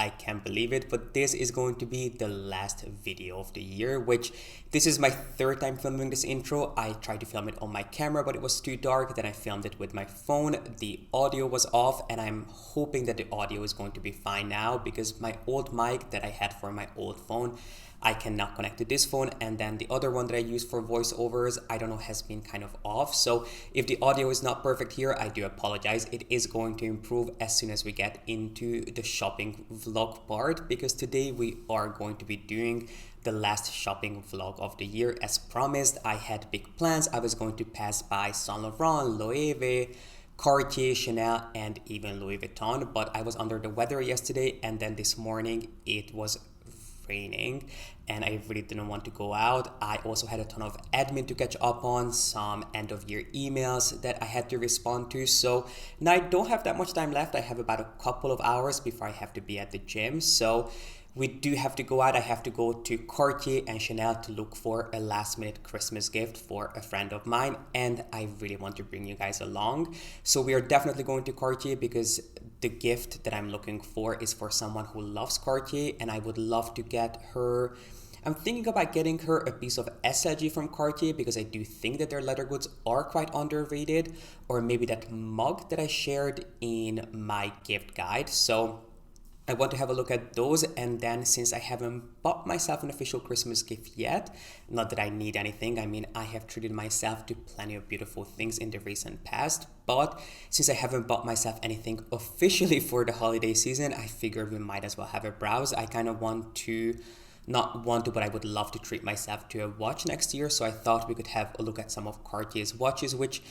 I can't believe it, but this is going to be the last video of the year, which this is my third time filming this intro. I tried to film it on my camera, but it was too dark. Then I filmed it with my phone. The audio was off, and I'm hoping that the audio is going to be fine now because my old mic that I had for my old phone, I cannot connect to this phone, and then the other one that I use for voiceovers, I don't know, has been kind of off. So if the audio is not perfect here, I do apologize. It is going to improve as soon as we get into the shopping vlog part, because today we are going to be doing the last shopping vlog of the year. As promised, I had big plans. I was going to pass by Saint Laurent, Loewe, Cartier, Chanel, and even Louis Vuitton, but I was under the weather yesterday, and then this morning it was raining and I really didn't want to go out. I also had a ton of admin to catch up on, some end of year emails that I had to respond to. So now I don't have that much time left. I have about a couple of hours before I have to be at the gym. So we do have to go out. I have to go to Cartier and Chanel to look for a last minute Christmas gift for a friend of mine, and I really want to bring you guys along. So we are definitely going to Cartier because the gift that I'm looking for is for someone who loves Cartier, and I would love to get her, I'm thinking about getting her a piece of SLG from Cartier because I do think that their leather goods are quite underrated, or maybe that mug that I shared in my gift guide. So I want to have a look at those, and then since I haven't bought myself an official Christmas gift yet, not that I need anything, I mean, I have treated myself to plenty of beautiful things in the recent past, but since I haven't bought myself anything officially for the holiday season, I figured we might as well have a browse. I kind of but I would love to treat myself to a watch next year, so I thought we could have a look at some of Cartier's watches, which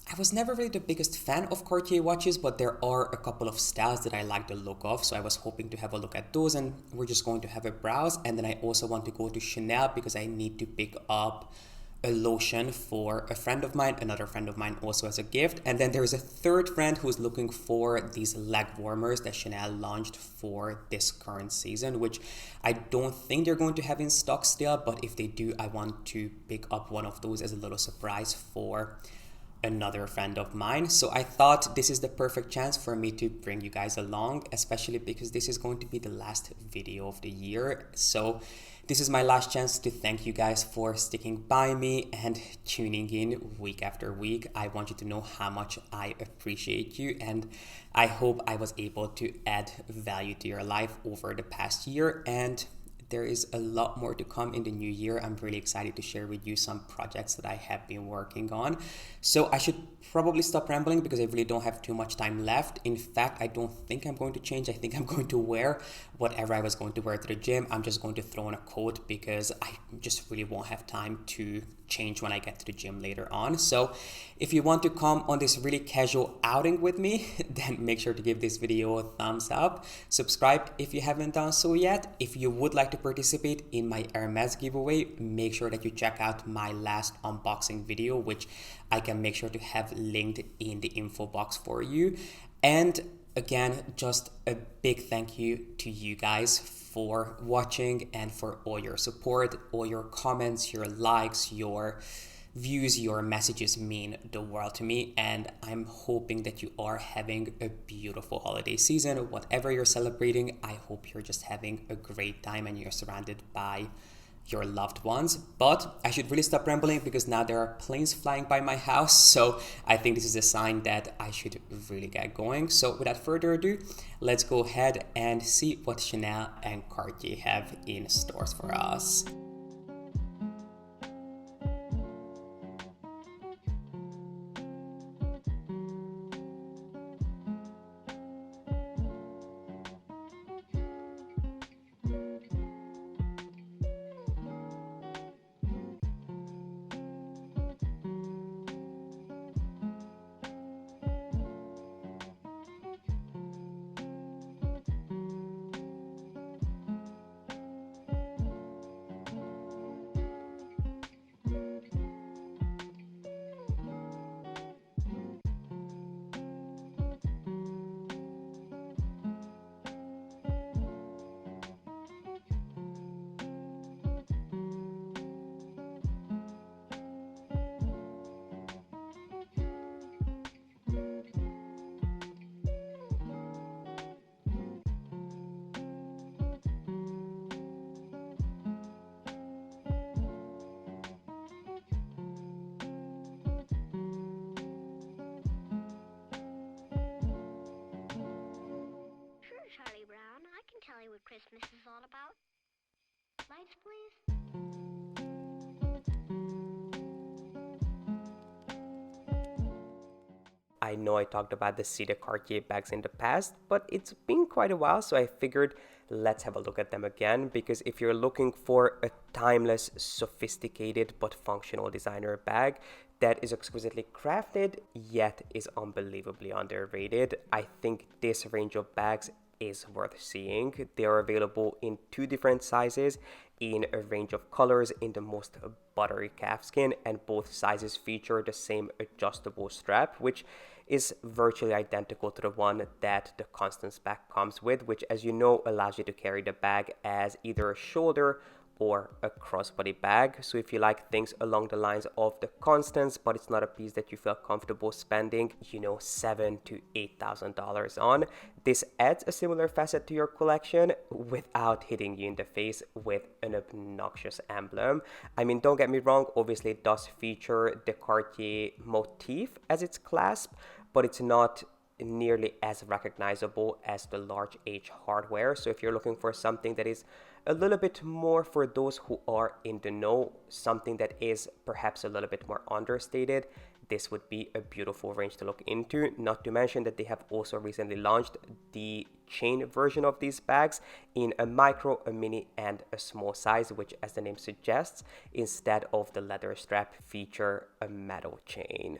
I was never really the biggest fan of Cartier watches, but there are a couple of styles that I like the look of, so I was hoping to have a look at those, and we're just going to have a browse. And then I also want to go to Chanel because I need to pick up a lotion for a friend of mine, another friend of mine also as a gift. And then there's a third friend who's looking for these leg warmers that Chanel launched for this current season, which I don't think they're going to have in stock still, but if they do, I want to pick up one of those as a little surprise for another friend of mine. So I thought this is the perfect chance for me to bring you guys along, especially because this is going to be the last video of the year. So this is my last chance to thank you guys for sticking by me and tuning in week after week. I want you to know how much I appreciate you, and I hope I was able to add value to your life over the past year, and there is a lot more to come in the new year. I'm really excited to share with you some projects that I have been working on. So I should probably stop rambling because I really don't have too much time left. In fact, I don't think I'm going to change. I think I'm going to wear whatever I was going to wear to the gym. I'm just going to throw on a coat because I just really won't have time to change when I get to the gym later on. So if you want to come on this really casual outing with me, then make sure to give this video a thumbs up. Subscribe if you haven't done so yet. If you would like to participate in my Hermes giveaway, make sure that you check out my last unboxing video, which I can make sure to have linked in the info box for you. And again, just a big thank you to you guys for watching and for all your support, all your comments, your likes, your views, your messages mean the world to me, and I'm hoping that you are having a beautiful holiday season. Whatever you're celebrating, I hope you're just having a great time and you're surrounded by your loved ones. But I should really stop rambling because now there are planes flying by my house, so I think this is a sign that I should really get going. So without further ado, let's go ahead and see what Chanel and Cartier have in stores for us. can tell you what Christmas is all about. Lights, please. I know I talked about the seated Cartier bags in the past, but it's been quite a while, so I figured let's have a look at them again, because if you're looking for a timeless, sophisticated but functional designer bag that is exquisitely crafted yet is unbelievably underrated, I think this range of bags is worth seeing. They are available in 2 different sizes in a range of colors in the most buttery calfskin, and both sizes feature the same adjustable strap, which is virtually identical to the one that the Constance bag comes with, which, as you know, allows you to carry the bag as either a shoulder or a crossbody bag. So if you like things along the lines of the Constance, but it's not a piece that you feel comfortable spending, $7,000 to $8,000 on, this adds a similar facet to your collection without hitting you in the face with an obnoxious emblem. I mean, don't get me wrong, obviously it does feature the Cartier motif as its clasp, but it's not nearly as recognizable as the large H hardware. So if you're looking for something that is a little bit more for those who are in the know, something that is perhaps a little bit more understated, this would be a beautiful range to look into. Not to mention that they have also recently launched the chain version of these bags in a micro, a mini, and a small size, which, as the name suggests, instead of the leather strap, feature a metal chain.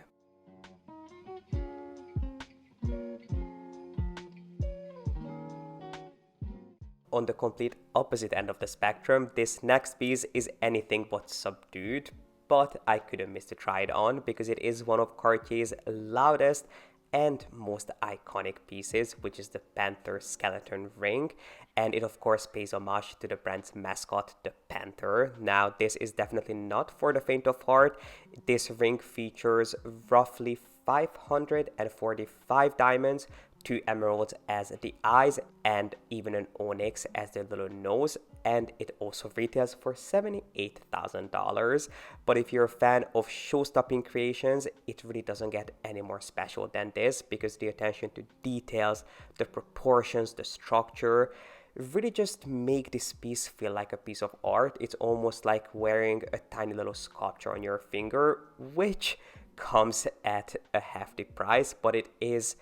On the complete opposite end of the spectrum, this next piece is anything but subdued, but I couldn't miss to try it on because it is one of Cartier's loudest and most iconic pieces, which is the Panther skeleton ring, and it of course pays homage to the brand's mascot, the Panther. Now, this is definitely not for the faint of heart. This ring features roughly 545 diamonds, 2 emeralds as the eyes, and even an onyx as the little nose, and it also retails for $78,000. But if you're a fan of show-stopping creations, it really doesn't get any more special than this, because the attention to details, the proportions, the structure really just make this piece feel like a piece of art. It's almost like wearing a tiny little sculpture on your finger, which comes at a hefty price, but it is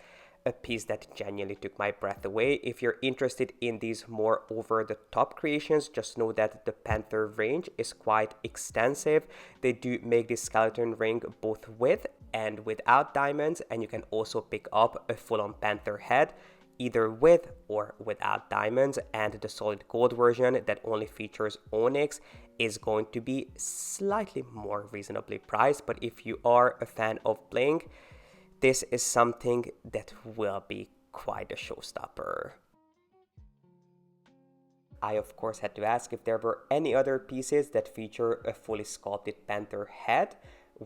a piece that genuinely took my breath away. If you're interested in these more over-the-top creations, just know that the Panther range is quite extensive. They do make this skeleton ring both with and without diamonds, and you can also pick up a full-on Panther head, either with or without diamonds, and the solid gold version that only features onyx is going to be slightly more reasonably priced. But if you are a fan of bling, this is something that will be quite a showstopper. I of course had to ask if there were any other pieces that feature a fully sculpted Panther head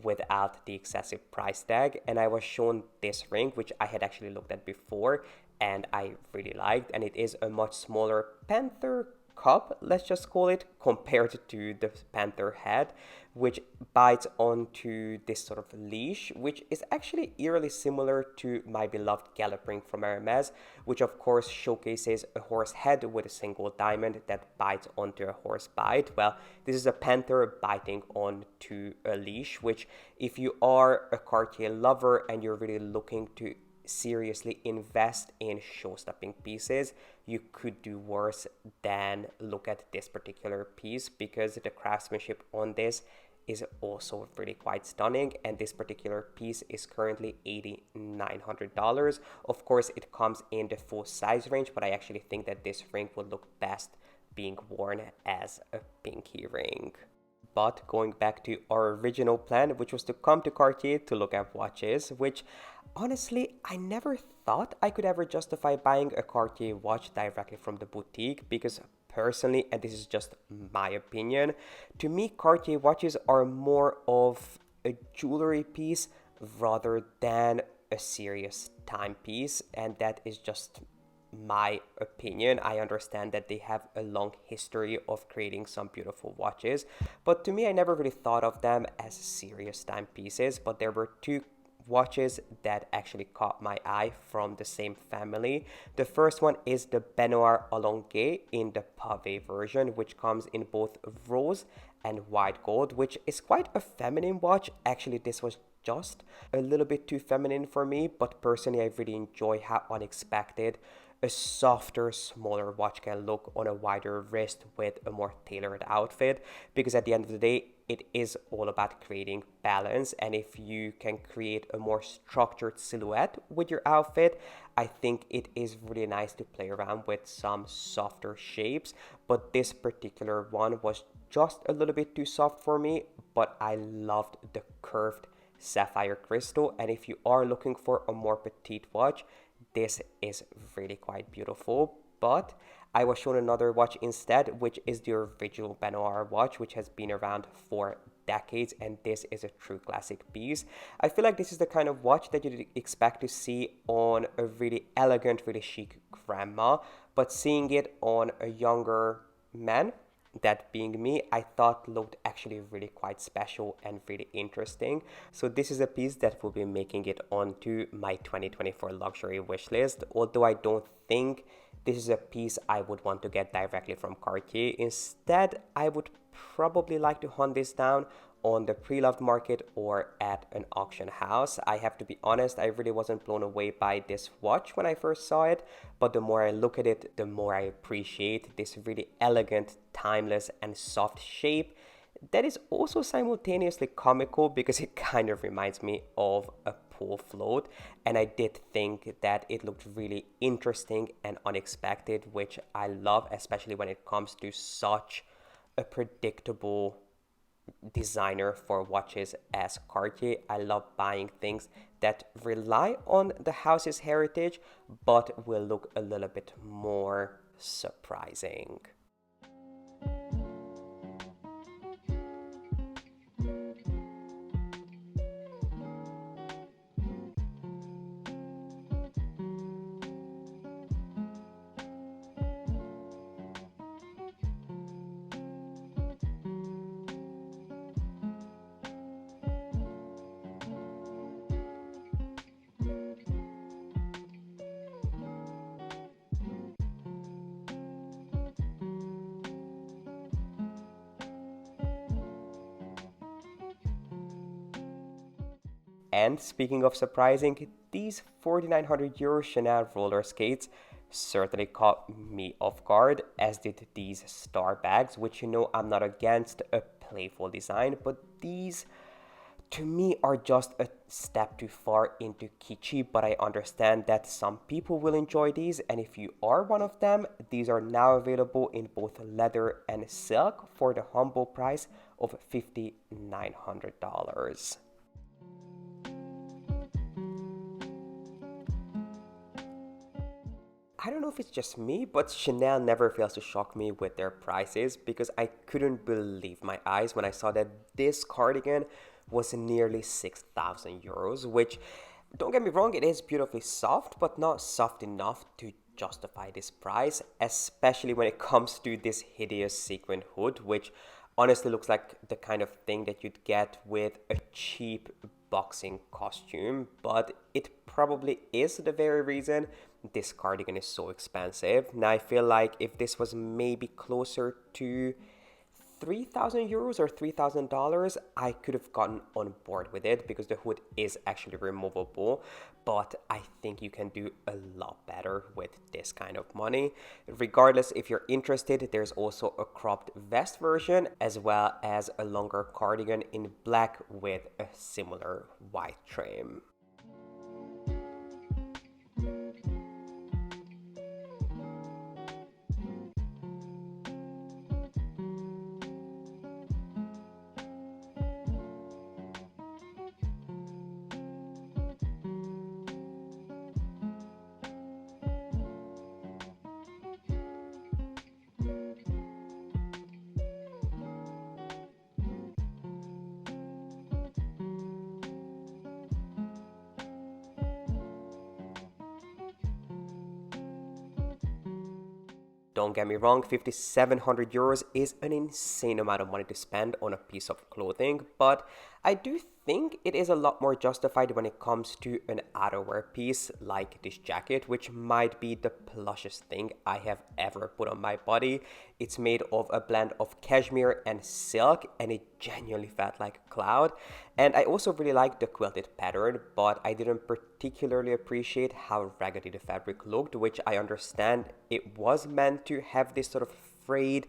without the excessive price tag, and I was shown this ring, which I had actually looked at before and I really liked, and it is a much smaller Panther cup, let's just call it, compared to the Panther head, which bites onto this sort of leash, which is actually eerily similar to my beloved gallop ring from Hermes, which of course showcases a horse head with a single diamond that bites onto a horse bite. Well, this is a Panther biting onto a leash, which, if you are a Cartier lover and you're really looking to seriously invest in show-stopping pieces, you could do worse than look at this particular piece, because the craftsmanship on this is also really quite stunning, and this particular piece is currently $8,900. Of course, it comes in the full size range, but I actually think that this ring would look best being worn as a pinky ring. But going back to our original plan, which was to come to Cartier to look at watches, which honestly, I never thought I could ever justify buying a Cartier watch directly from the boutique, because personally, and this is just my opinion, to me Cartier watches are more of a jewelry piece rather than a serious timepiece, and that is just my opinion. I understand that they have a long history of creating some beautiful watches, but to me I never really thought of them as serious timepieces. But there were 2 watches that actually caught my eye from the same family. The first one is the Benoit Allongé in the Pavé version, which comes in both rose and white gold, which is quite a feminine watch. Actually, this was just a little bit too feminine for me, but personally I really enjoy how unexpected a softer, smaller watch can look on a wider wrist with a more tailored outfit, because at the end of the day it is all about creating balance, and if you can create a more structured silhouette with your outfit, I think it is really nice to play around with some softer shapes. But this particular one was just a little bit too soft for me, but I loved the curved sapphire crystal, and if you are looking for a more petite watch, this is really quite beautiful. But I was shown another watch instead, which is the original Benoit watch, which has been around for decades, and this is a true classic piece. I feel like this is the kind of watch that you'd expect to see on a really elegant, really chic grandma, but seeing it on a younger man, that being me, I thought looked actually really quite special and really interesting. So this is a piece that will be making it onto my 2024 luxury wish list, although I don't think this is a piece I would want to get directly from Cartier. Instead, I would probably like to hunt this down on the Preloved market or at an auction house. I have to be honest, I really wasn't blown away by this watch when I first saw it, but the more I look at it, the more I appreciate this really elegant, timeless, and soft shape that is also simultaneously comical, because it kind of reminds me of a pool float, and I did think that it looked really interesting and unexpected, which I love, especially when it comes to such a predictable designer for watches as Cartier. I love buying things that rely on the house's heritage but will look a little bit more surprising. And speaking of surprising, these 4,900 euro Chanel roller skates certainly caught me off guard, as did these star bags, which, you know, I'm not against a playful design, but these to me are just a step too far into kitschy. But I understand that some people will enjoy these, and if you are one of them, these are now available in both leather and silk for the humble price of $5,900. I don't know if it's just me, but Chanel never fails to shock me with their prices, because I couldn't believe my eyes when I saw that this cardigan was nearly 6,000 euros, which, don't get me wrong, it is beautifully soft, but not soft enough to justify this price, especially when it comes to this hideous sequin hood, which honestly looks like the kind of thing that you'd get with a cheap boxing costume, but it probably is the very reason this cardigan is so expensive. Now I feel like if this was maybe closer to 3,000 euros or $3,000, I could have gotten on board with it, because the hood is actually removable, but I think you can do a lot better with this kind of money. Regardless, if you're interested, there's also a cropped vest version, as well as a longer cardigan in black with a similar white trim. Don't get me wrong, 5,700 euros is an insane amount of money to spend on a piece of clothing, but I do think it is a lot more justified when it comes to an outerwear piece like this jacket, which might be the plushest thing I have ever put on my body. It's made of a blend of cashmere and silk, and it genuinely felt like a cloud. And I also really like the quilted pattern, but I didn't particularly appreciate how raggedy the fabric looked, which I understand it was meant to have this sort of frayed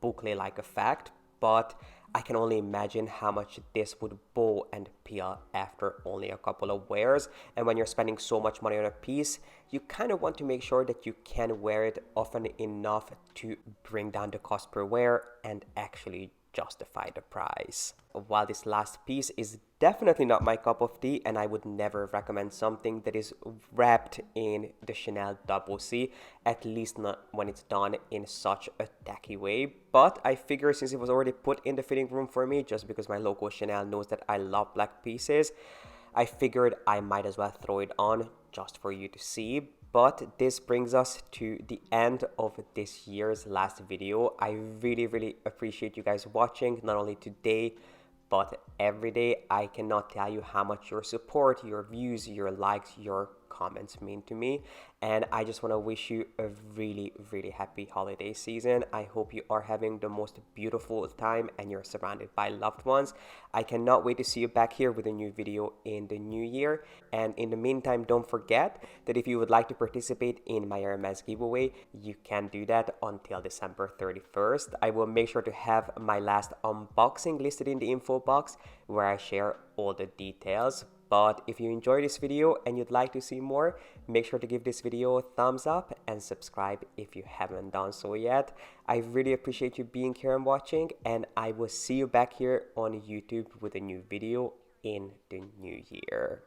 boucle-like effect, but I can only imagine how much this would bow and peel after only a couple of wears. And when you're spending so much money on a piece, you kind of want to make sure that you can wear it often enough to bring down the cost per wear and actually justify the price. While this last piece is definitely not my cup of tea, and I would never recommend something that is wrapped in the Chanel Double C, at least not when it's done in such a tacky way. But I figure since it was already put in the fitting room for me, just because my local Chanel knows that I love black pieces, I figured I might as well throw it on just for you to see. But this brings us to the end of this year's last video. I really appreciate you guys watching, not only today, but every day. I cannot tell you how much your support, your views, your likes, your comments mean to me. And I just want to wish you a really happy holiday season. I hope you are having the most beautiful time and you're surrounded by loved ones. I cannot wait to see you back here with a new video in the new year. And in the meantime, don't forget that if you would like to participate in my Hermes giveaway, you can do that until December 31st. I will make sure to have my last unboxing listed in the info box where I share all the details. But if you enjoyed this video and you'd like to see more, make sure to give this video a thumbs up and subscribe if you haven't done so yet. I really appreciate you being here and watching, and I will see you back here on YouTube with a new video in the new year.